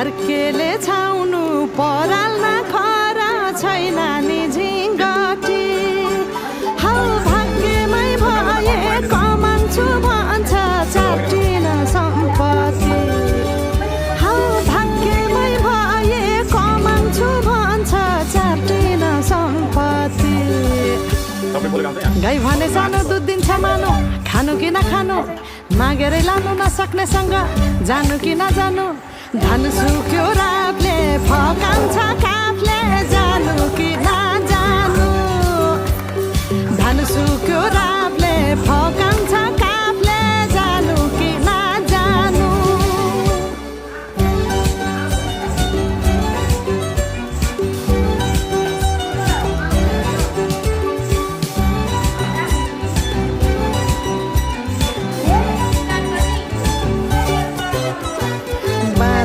फर्केले छाउनु पराल्न खरा छैन नि झिङ्गटी हौ भाग्यमै भए कमान्छु भन्छ चाटिन सम्पत्ति हौ भाग्यमै भए कमान्छु भन्छ चाटिन सम्पत्ति गाई भने सानो दुध दिन्छ मानु खानु कि नखानु मागेरै लानु नसक्नेसँग जानु कि नजानु धन सुक्यो रातले फकाउँछ काफले जानु कि नजानु धन सुक्यो रातले फकाउँछ काफले जानु कि नजानु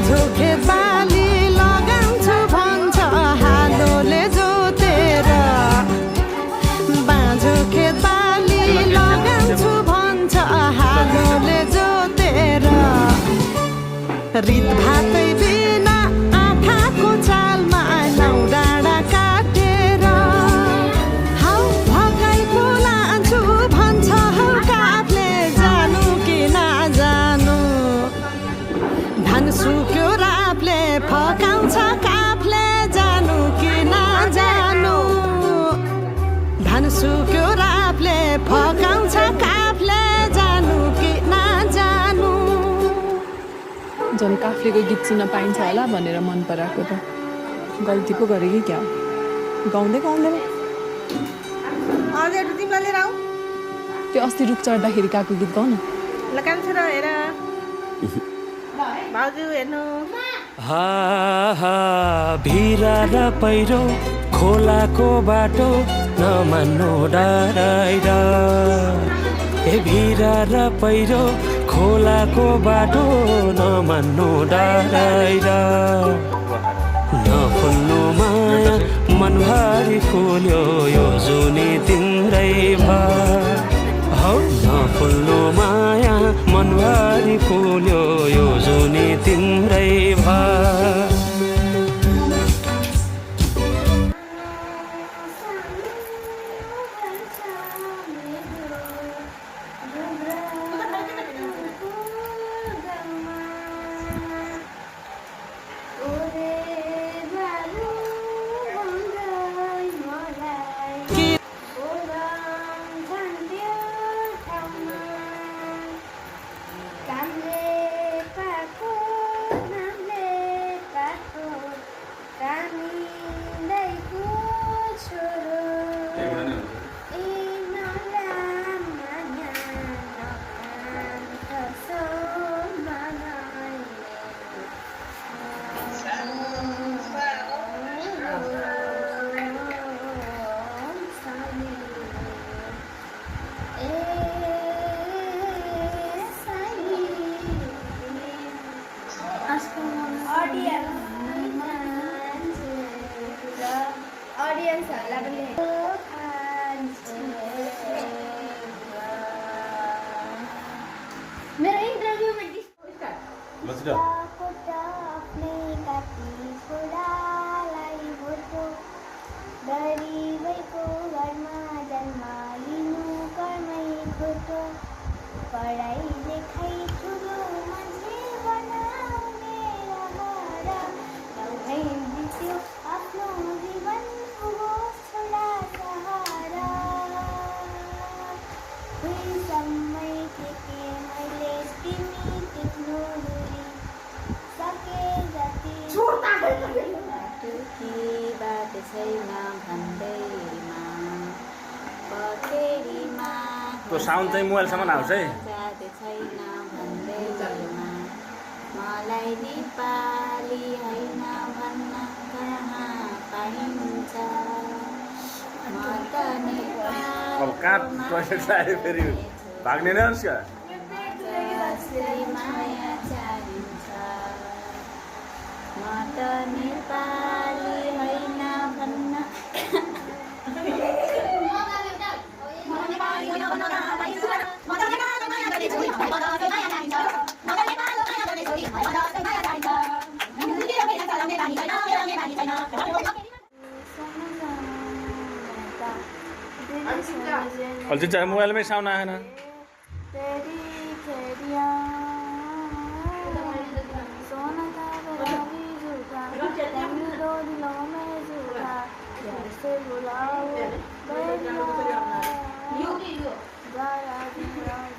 झोके बाली लगाउँछु भन्छ हालोले जोतेर बाँझोके बाली लगाउँछु भन्छ हालोले जोतेर रित भातै बिना आँखाको चालमा नौ डाँडा काटेर हौ भगाइ बोलान्छु भन्छ हौ काफले जानु कि नजानु धन सुक्यो रापले फकाउँछ काफले जानु कि नजानु धन सुक्यो रापले फकाउँछ काफले जानु कि नजानु झन् काफ्लेको गीत सुन्न पाइन्छ होला भनेर मन पराएको त गल्ती पो गरेँ कि क्या गाउँदै गाउँदै त्यो अस्ति रुख चढ्दाखेरि गएको गीत गाउँ न हा हा भिरा र पहिरो खोलाको बाटो नमान्नु डराइरा ए भिरा र पहिरो खोलाको बाटो नमान्नु डराइरा नफुल्नु माया मनभरि फुल्यो यो जुनी तिम्रै भा हौ नफुल्नु माया मनभरि फुल्यो यो जुनी तिम्रै भा त्यो साउन्ड चाहिँ मोबाइलसम्म आउँछ है मलाई नेपाली हैन भन्न कहाँ पाइन्छ म त नेपाली अब कहाँ टोइलेट आयो फेरि भाग्ने नै उसका माया चाहिन्छ म त नेपाली हैन भन्न चाहिँ मोबाइलमै साउन्ड आएन तेरी खेड़िया सोना था बराबरी झूठा तेरी दो दिलों में झूठा कैसे भुलाओ बेरिया गाया दिन